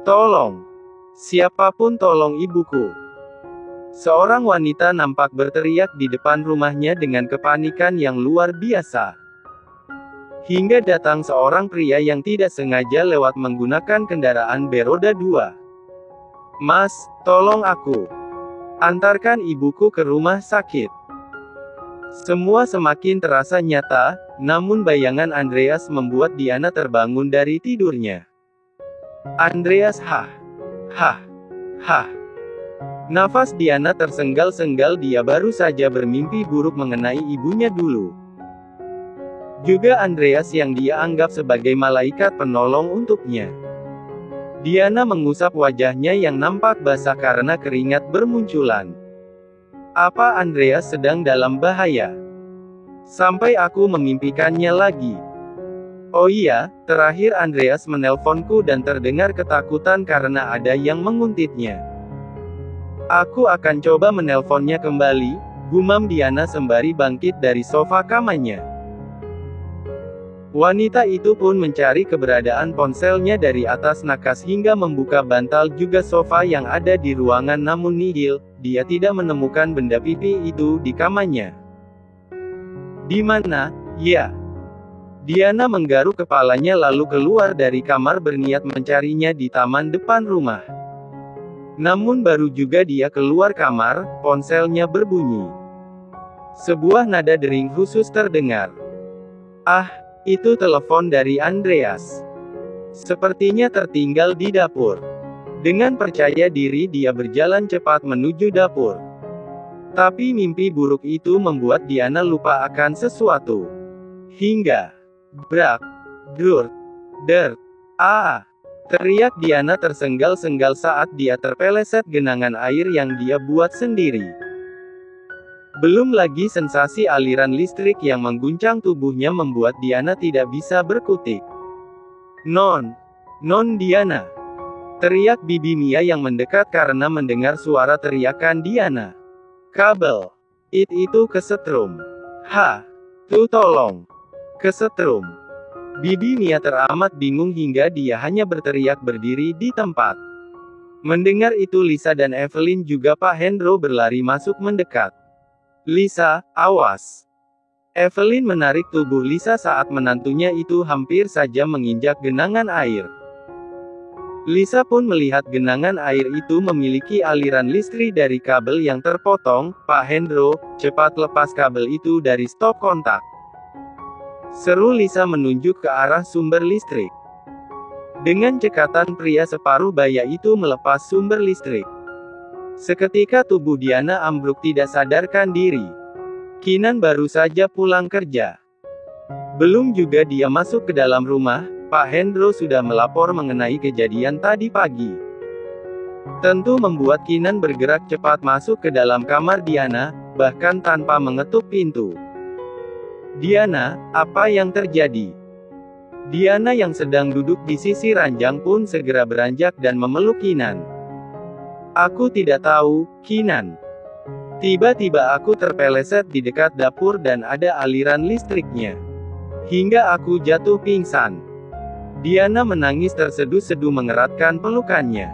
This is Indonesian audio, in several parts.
Tolong! Siapapun tolong ibuku! Seorang wanita nampak berteriak di depan rumahnya dengan kepanikan yang luar biasa. Hingga datang seorang pria yang tidak sengaja lewat menggunakan kendaraan beroda 2. Mas, tolong aku. Antarkan ibuku ke rumah sakit. Semua semakin terasa nyata, namun bayangan Andreas membuat Diana terbangun dari tidurnya. Andreas hah. Nafas Diana tersenggal-senggal, dia baru saja bermimpi buruk mengenai ibunya dulu. Juga Andreas yang dia anggap sebagai malaikat penolong untuknya. Diana mengusap wajahnya yang nampak basah karena keringat bermunculan. Apa Andreas sedang dalam bahaya? Sampai aku memimpikannya lagi. Oh iya, terakhir Andreas menelponku dan terdengar ketakutan karena ada yang menguntitnya. Aku akan coba menelponnya kembali, gumam Diana sembari bangkit dari sofa kamarnya. Wanita itu pun mencari keberadaan ponselnya dari atas nakas hingga membuka bantal juga sofa yang ada di ruangan, namun nihil, dia tidak menemukan benda pipi itu di kamarnya. Di mana? Ya. Diana menggaruk kepalanya lalu keluar dari kamar berniat mencarinya di taman depan rumah. Namun baru juga dia keluar kamar, ponselnya berbunyi. Sebuah nada dering khusus terdengar. Ah, itu telepon dari Andreas. Sepertinya tertinggal di dapur. Dengan percaya diri dia berjalan cepat menuju dapur. Tapi mimpi buruk itu membuat Diana lupa akan sesuatu. Hingga brak, drut, dert, teriak Diana tersenggal-senggal saat dia terpeleset genangan air yang dia buat sendiri. Belum lagi sensasi aliran listrik yang mengguncang tubuhnya membuat Diana tidak bisa berkutik. Non Diana! Teriak Bibi Mia yang mendekat karena mendengar suara teriakan Diana. Kabel! Itu kesetrum. Tuh tolong! Kesetrum! Bibi Mia teramat bingung hingga dia hanya berteriak berdiri di tempat. Mendengar itu Lisa dan Evelyn juga Pak Hendro berlari masuk mendekat. Lisa, awas! Evelyn menarik tubuh Lisa saat menantunya itu hampir saja menginjak genangan air. Lisa pun melihat genangan air itu memiliki aliran listrik dari kabel yang terpotong. Pak Hendro, cepat lepas kabel itu dari stop kontak. Seru Lisa menunjuk ke arah sumber listrik. Dengan cekatan pria separuh baya itu melepas sumber listrik. Seketika tubuh Diana ambruk tidak sadarkan diri. Kinan baru saja pulang kerja. Belum juga dia masuk ke dalam rumah, Pak Hendro sudah melapor mengenai kejadian tadi pagi. Tentu membuat Kinan bergerak cepat masuk ke dalam kamar Diana, bahkan tanpa mengetuk pintu. Diana, apa yang terjadi? Diana yang sedang duduk di sisi ranjang pun segera beranjak dan memeluk Kinan. Aku tidak tahu, Kinan. Tiba-tiba aku terpeleset di dekat dapur dan ada aliran listriknya. Hingga aku jatuh pingsan. Diana menangis terseduh-seduh mengeratkan pelukannya.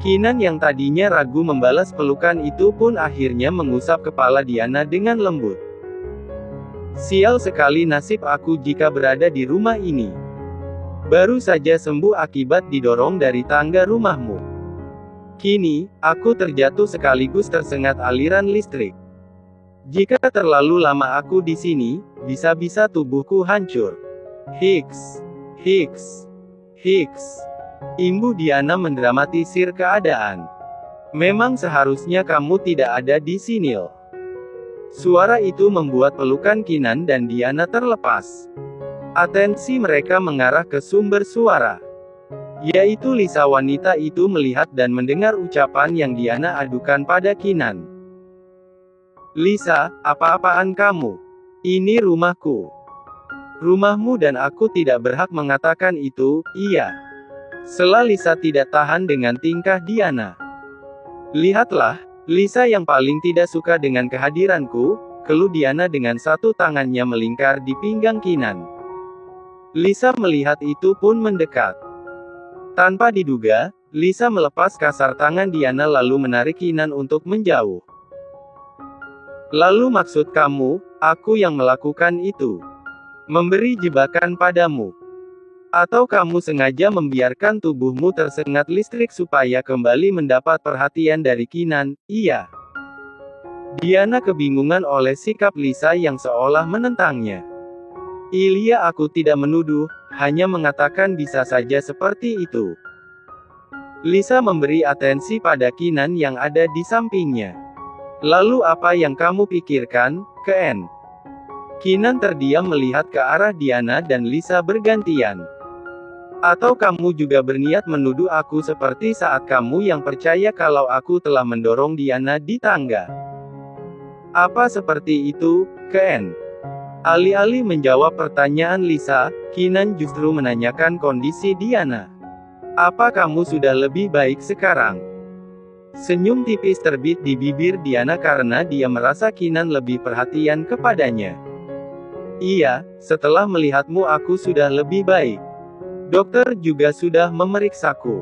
Kinan yang tadinya ragu membalas pelukan itu pun akhirnya mengusap kepala Diana dengan lembut. Sial sekali nasib aku jika berada di rumah ini. Baru saja sembuh akibat didorong dari tangga rumahmu. Kini, aku terjatuh sekaligus tersengat aliran listrik. Jika terlalu lama aku di sini, bisa-bisa tubuhku hancur. Hiks. Imbu Diana mendramatisir keadaan. Memang seharusnya kamu tidak ada di sini. Suara itu membuat pelukan Kinan dan Diana terlepas. Atensi mereka mengarah ke sumber suara. Yaitu Lisa. Wanita itu melihat dan mendengar ucapan yang Diana adukan pada Kinan. Lisa, apa-apaan kamu? Ini rumahku. Rumahmu dan aku tidak berhak mengatakan itu, iya. Sela Lisa tidak tahan dengan tingkah Diana. Lihatlah, Lisa yang paling tidak suka dengan kehadiranku, keluh Diana dengan satu tangannya melingkar di pinggang Kinan. Lisa melihat itu pun mendekat. Tanpa diduga, Lisa melepas kasar tangan Diana lalu menarik Kinan untuk menjauh. Lalu maksud kamu, aku yang melakukan itu? Memberi jebakan padamu? Atau kamu sengaja membiarkan tubuhmu tersengat listrik supaya kembali mendapat perhatian dari Kinan? Iya. Diana kebingungan oleh sikap Lisa yang seolah menentangnya. Ilya, aku tidak menuduh, hanya mengatakan bisa saja seperti itu. Lisa memberi atensi pada Kinan yang ada di sampingnya. Lalu apa yang kamu pikirkan, Ken? Kinan terdiam melihat ke arah Diana dan Lisa bergantian. Atau kamu juga berniat menuduh aku seperti saat kamu yang percaya kalau aku telah mendorong Diana di tangga? Apa seperti itu, Ken? Alih-alih menjawab pertanyaan Lisa, Kinan justru menanyakan kondisi Diana. Apa kamu sudah lebih baik sekarang? Senyum tipis terbit di bibir Diana karena dia merasa Kinan lebih perhatian kepadanya. Iya, setelah melihatmu aku sudah lebih baik. Dokter juga sudah memeriksaku.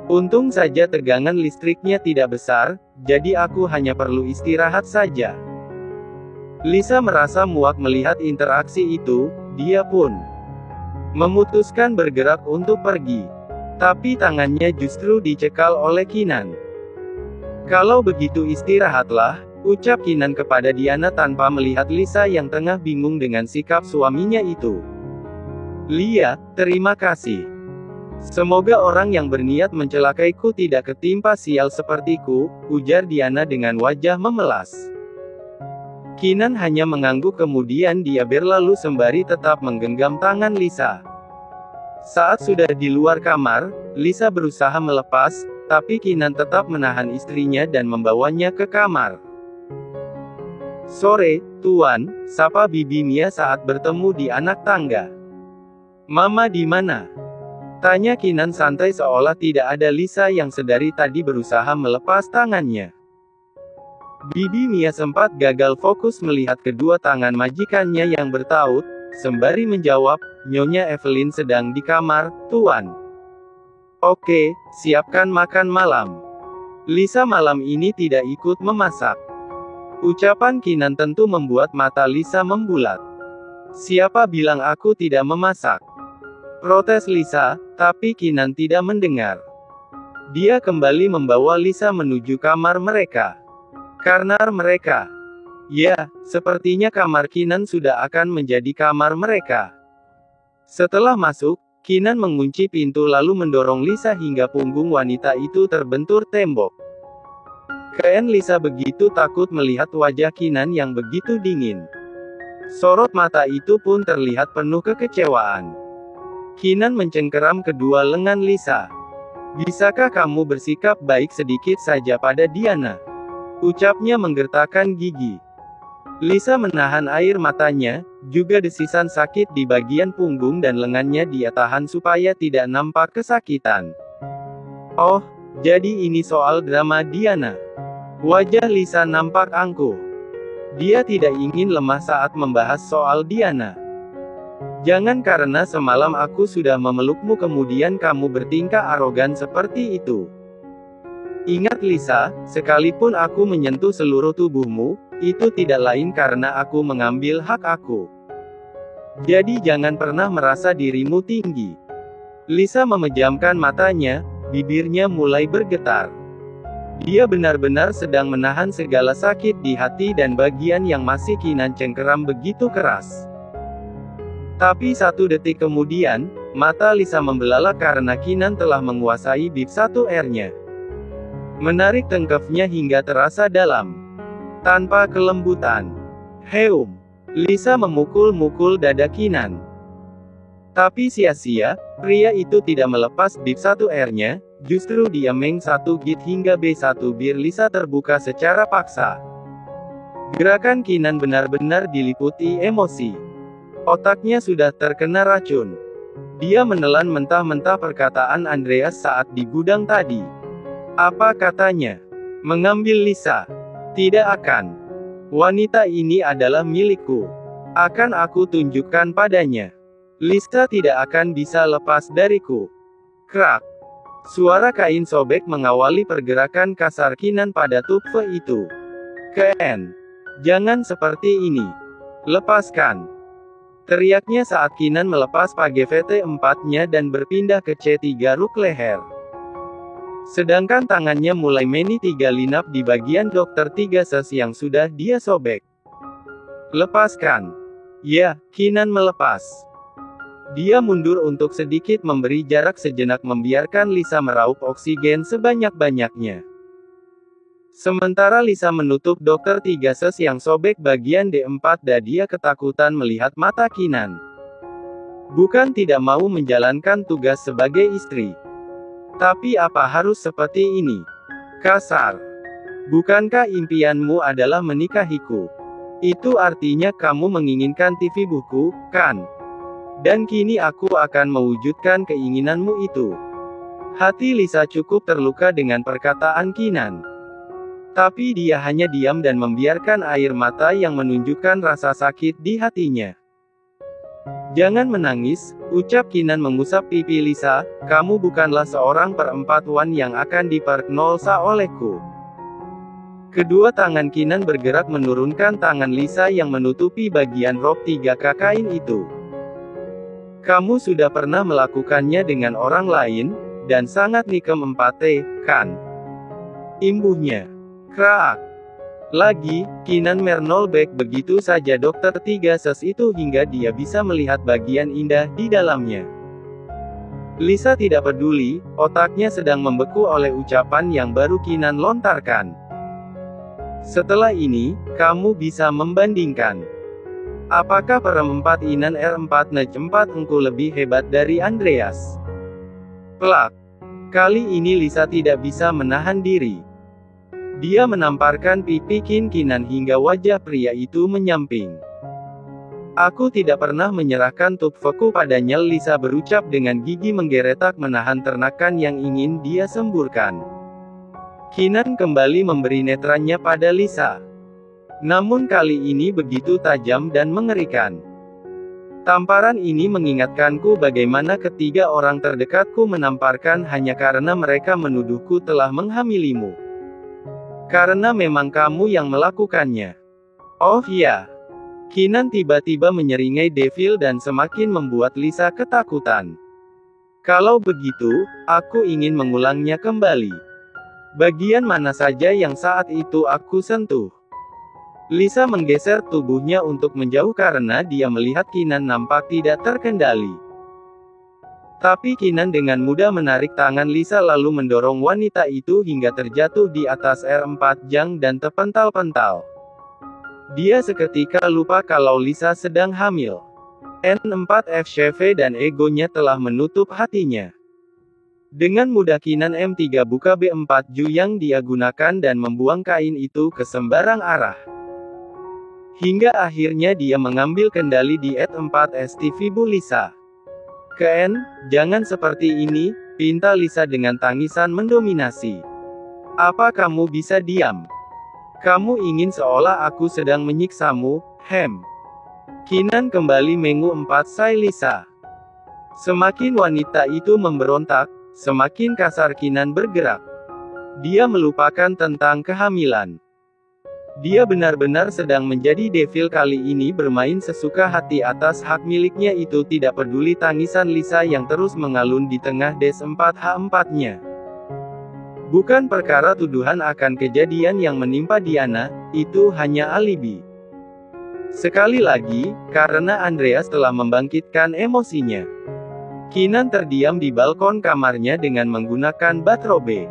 Untung saja tegangan listriknya tidak besar, jadi aku hanya perlu istirahat saja. Lisa merasa muak melihat interaksi itu, dia pun memutuskan bergerak untuk pergi. Tapi tangannya justru dicekal oleh Kinan. Kalau begitu istirahatlah, ucap Kinan kepada Diana tanpa melihat Lisa yang tengah bingung dengan sikap suaminya itu. Lia, terima kasih. Semoga orang yang berniat mencelakaiku tidak ketimpa sial sepertiku, ujar Diana dengan wajah memelas. Kinan hanya mengangguk kemudian dia berlalu sembari tetap menggenggam tangan Lisa. Saat sudah di luar kamar, Lisa berusaha melepas, tapi Kinan tetap menahan istrinya dan membawanya ke kamar. Sore, Tuan, sapa Bibi Mia saat bertemu di anak tangga. Mama di mana? Tanya Kinan santai seolah tidak ada Lisa yang sedari tadi berusaha melepas tangannya. Bibi Mia sempat gagal fokus melihat kedua tangan majikannya yang bertaut, sembari menjawab, Nyonya Evelyn sedang di kamar, Tuan. Oke, siapkan makan malam. Lisa malam ini tidak ikut memasak. Ucapan Kinan tentu membuat mata Lisa membulat. Siapa bilang aku tidak memasak? Protes Lisa, tapi Kinan tidak mendengar. Dia kembali membawa Lisa menuju kamar mereka. Karena mereka. Ya, sepertinya kamar Kinan sudah akan menjadi kamar mereka. Setelah masuk, Kinan mengunci pintu lalu mendorong Lisa hingga punggung wanita itu terbentur tembok. Ken Lisa begitu takut melihat wajah Kinan yang begitu dingin. Sorot mata itu pun terlihat penuh kekecewaan. Kinan mencengkeram kedua lengan Lisa. Bisakah kamu bersikap baik sedikit saja pada Diana? Ucapnya menggertakkan gigi. Lisa menahan air matanya, juga desisan sakit di bagian punggung dan lengannya dia tahan supaya tidak nampak kesakitan. Oh, jadi ini soal drama Diana. Wajah Lisa nampak angkuh. Dia tidak ingin lemah saat membahas soal Diana. Jangan karena semalam aku sudah memelukmu kemudian kamu bertingkah arogan seperti itu. Ingat Lisa, sekalipun aku menyentuh seluruh tubuhmu, itu tidak lain karena aku mengambil hak aku. Jadi jangan pernah merasa dirimu tinggi. Lisa memejamkan matanya, bibirnya mulai bergetar. Dia benar-benar sedang menahan segala sakit di hati dan bagian yang masih Kinan cengkeram begitu keras. Tapi 1 detik kemudian, mata Lisa membelalak karena Kinan telah menguasai bib 1R-nya. Menarik tengkefnya hingga terasa dalam. Tanpa kelembutan. Heum. Lisa memukul-mukul dada Kinan. Tapi sia-sia, pria itu tidak melepas bib 1R-nya, justru dia meng 1 git hingga B1 bir Lisa terbuka secara paksa. Gerakan Kinan benar-benar diliputi emosi. Otaknya sudah terkena racun. Dia menelan mentah-mentah perkataan Andreas saat di gudang tadi. Apa katanya? Mengambil Lisa? Tidak akan. Wanita ini adalah milikku. Akan aku tunjukkan padanya. Lisa tidak akan bisa lepas dariku. Krak. Suara kain sobek mengawali pergerakan kasar Kinan pada tubuh itu. Ken, jangan seperti ini. Lepaskan. Teriaknya saat Kinan melepas page VT4-nya dan berpindah ke C3 ruk leher. Sedangkan tangannya mulai meni 3 linap di bagian Dokter 3 ses yang sudah dia sobek. Lepaskan. Ya, Kinan melepas. Dia mundur untuk sedikit memberi jarak sejenak membiarkan Lisa meraup oksigen sebanyak-banyaknya. Sementara Lisa menutup Dokter 3 ses yang sobek bagian D4 dan dia ketakutan melihat mata Kinan. Bukan tidak mau menjalankan tugas sebagai istri. Tapi apa harus seperti ini? Kasar. Bukankah impianmu adalah menikahiku? Itu artinya kamu menginginkan TV buku, kan? Dan kini aku akan mewujudkan keinginanmu itu. Hati Lisa cukup terluka dengan perkataan Kinan. Tapi dia hanya diam dan membiarkan air mata yang menunjukkan rasa sakit di hatinya. Jangan menangis, ucap Kinan mengusap pipi Lisa, kamu bukanlah seorang perempuan yang akan diperkosa olehku. Kedua tangan Kinan bergerak menurunkan tangan Lisa yang menutupi bagian rok 3K kain itu. Kamu sudah pernah melakukannya dengan orang lain, dan sangat nikem 4T, kan? Imbuhnya. Kraak. Lagi, Kinan menolbek begitu saja Dokter 3 ses itu hingga dia bisa melihat bagian indah di dalamnya. Lisa tidak peduli, otaknya sedang membeku oleh ucapan yang baru Kinan lontarkan. Setelah ini, kamu bisa membandingkan. Apakah perempat Inan R4 Nej 4 engkau lebih hebat dari Andreas? Plak. Kali ini Lisa tidak bisa menahan diri. Dia menamparkan pipi Kinan hingga wajah pria itu menyamping. Aku tidak pernah menyerahkan tubuhku padanya, Lisa berucap dengan gigi menggeretak menahan ternakan yang ingin dia semburkan. Kinan kembali memberi netranya pada Lisa. Namun kali ini begitu tajam dan mengerikan. Tamparan ini mengingatkanku bagaimana ketiga orang terdekatku menamparkan hanya karena mereka menuduhku telah menghamilimu. Karena memang kamu yang melakukannya. Oh ya. Kinan tiba-tiba menyeringai Devil dan semakin membuat Lisa ketakutan. Kalau begitu, aku ingin mengulangnya kembali. Bagian mana saja yang saat itu aku sentuh? Lisa menggeser tubuhnya untuk menjauh karena dia melihat Kinan nampak tidak terkendali. Tapi Kinan dengan mudah menarik tangan Lisa lalu mendorong wanita itu hingga terjatuh di atas R4 jang dan terpental-pental. Dia seketika lupa kalau Lisa sedang hamil. N4 FCV dan egonya telah menutup hatinya. Dengan mudah Kinan M3 buka B4 Ju yang dia gunakan dan membuang kain itu ke sembarang arah. Hingga akhirnya dia mengambil kendali di E4 STV Bu Lisa. Ken, jangan seperti ini, pinta Lisa dengan tangisan mendominasi. Apa kamu bisa diam? Kamu ingin seolah aku sedang menyiksamu, hem. Kinan kembali mengu 4 say Lisa. Semakin wanita itu memberontak, semakin kasar Kinan bergerak. Dia melupakan tentang kehamilan. Dia benar-benar sedang menjadi Devil kali ini bermain sesuka hati atas hak miliknya itu tidak peduli tangisan Lisa yang terus mengalun di tengah DS4H4-nya. Bukan perkara tuduhan akan kejadian yang menimpa Diana, itu hanya alibi. Sekali lagi, karena Andreas telah membangkitkan emosinya. Kinan terdiam di balkon kamarnya dengan menggunakan batrobe.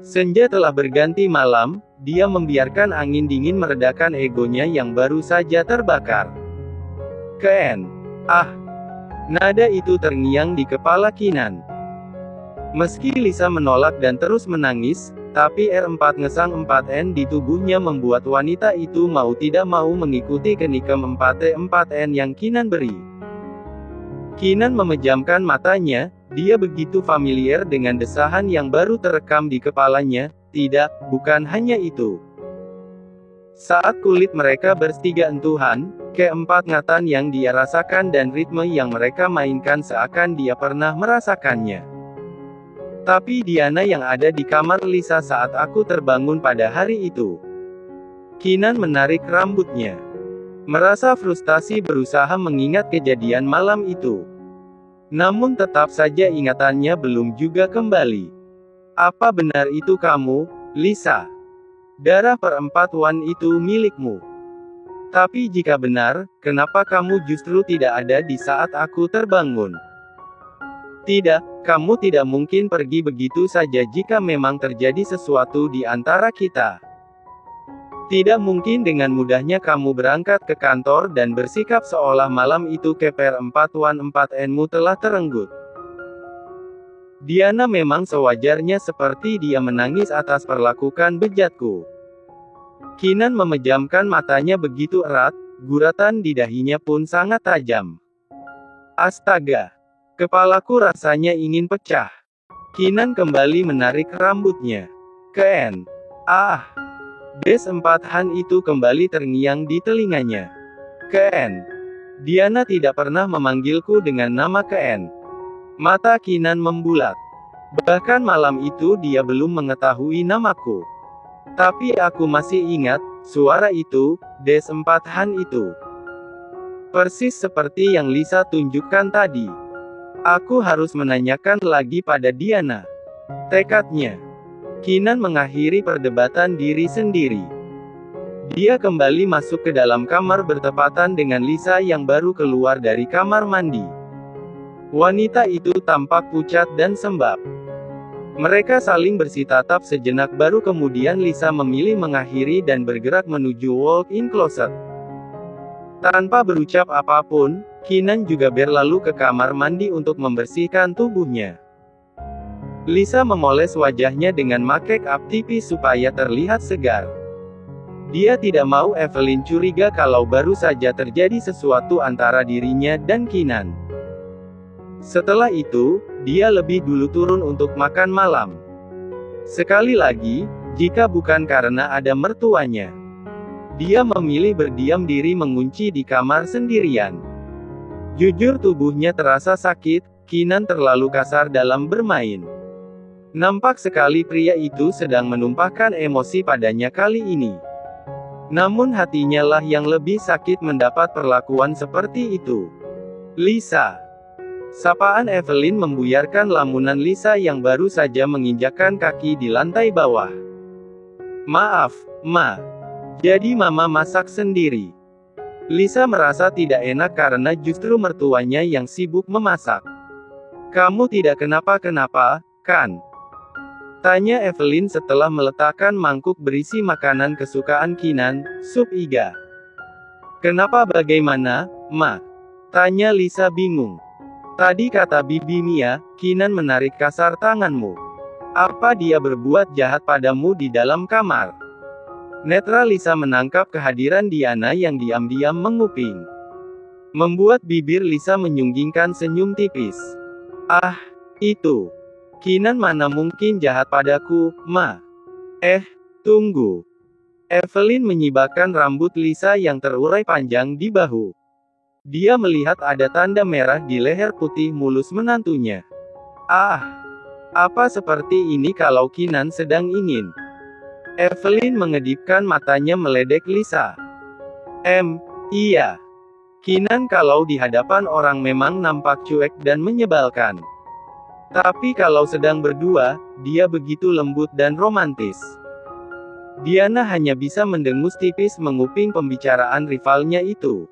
Senja telah berganti malam, dia membiarkan angin dingin meredakan egonya yang baru saja terbakar. Ken. Ah. Nada itu terngiang di kepala Kinan. Meski Lisa menolak dan terus menangis, tapi R4 ngesang 4N di tubuhnya membuat wanita itu mau tidak mau mengikuti kenikem 4T4N yang Kinan beri. Kinan memejamkan matanya, dia begitu familiar dengan desahan yang baru terekam di kepalanya. Tidak, bukan hanya itu. Saat kulit mereka bertiga entuhan, keempat ngatan yang dia rasakan dan ritme yang mereka mainkan seakan dia pernah merasakannya. Tapi Diana yang ada di kamar Lisa saat aku terbangun pada hari itu. Kinan menarik rambutnya. Merasa frustasi berusaha mengingat kejadian malam itu. Namun tetap saja ingatannya belum juga kembali. Apa benar itu kamu, Lisa? Darah perempuan itu milikmu. Tapi jika benar, kenapa kamu justru tidak ada di saat aku terbangun? Tidak, kamu tidak mungkin pergi begitu saja jika memang terjadi sesuatu di antara kita. Tidak mungkin dengan mudahnya kamu berangkat ke kantor dan bersikap seolah malam itu keperempuan-4N-mu telah terenggut. Diana memang sewajarnya seperti dia menangis atas perlakuan bejatku. Kinan memejamkan matanya begitu erat, guratan di dahinya pun sangat tajam. Astaga! Kepalaku rasanya ingin pecah. Kinan kembali menarik rambutnya. Ken. Ah! Des 4 Han itu kembali terngiang di telinganya. Ken. Diana tidak pernah memanggilku dengan nama Ken. Mata Kinan membulat. Bahkan malam itu dia belum mengetahui namaku. Tapi aku masih ingat, suara itu, Des 4 Han itu. Persis seperti yang Lisa tunjukkan tadi. Aku harus menanyakan lagi pada Diana. Tekadnya. Kinan mengakhiri perdebatan diri sendiri. Dia kembali masuk ke dalam kamar bertepatan dengan Lisa yang baru keluar dari kamar mandi. Wanita itu tampak pucat dan sembab. Mereka saling bersitatap sejenak baru kemudian Lisa memilih mengakhiri dan bergerak menuju walk-in closet. Tanpa berucap apapun, Kinan juga berlalu ke kamar mandi untuk membersihkan tubuhnya. Lisa memoles wajahnya dengan make up tipis supaya terlihat segar. Dia tidak mau Evelyn curiga kalau baru saja terjadi sesuatu antara dirinya dan Kinan. Setelah itu, dia lebih dulu turun untuk makan malam. Sekali lagi, jika bukan karena ada mertuanya. Dia memilih berdiam diri mengunci di kamar sendirian. Jujur tubuhnya terasa sakit, Kinan terlalu kasar dalam bermain. Nampak sekali pria itu sedang menumpahkan emosi padanya kali ini. Namun hatinya lah yang lebih sakit mendapat perlakuan seperti itu. Lisa. Sapaan Evelyn membuyarkan lamunan Lisa yang baru saja menginjakkan kaki di lantai bawah. Maaf, Ma. Jadi mama masak sendiri. Lisa merasa tidak enak karena justru mertuanya yang sibuk memasak. Kamu tidak kenapa-kenapa, kan? Tanya Evelyn setelah meletakkan mangkuk berisi makanan kesukaan Kinan, sup iga. Kenapa bagaimana, Ma? Tanya Lisa bingung. Tadi kata Bibi Mia, Kinan menarik kasar tanganmu. Apa dia berbuat jahat padamu di dalam kamar? Netra Lisa menangkap kehadiran Diana yang diam-diam menguping. Membuat bibir Lisa menyunggingkan senyum tipis. Ah, itu. Kinan mana mungkin jahat padaku, Ma. Tunggu. Evelyn menyibakkan rambut Lisa yang terurai panjang di bahu. Dia melihat ada tanda merah di leher putih mulus menantunya. Ah, apa seperti ini kalau Kinan sedang ingin? Evelyn mengedipkan matanya meledek Lisa. Iya. Kinan kalau di hadapan orang memang nampak cuek dan menyebalkan. Tapi kalau sedang berdua, dia begitu lembut dan romantis. Diana hanya bisa mendengus tipis menguping pembicaraan rivalnya itu.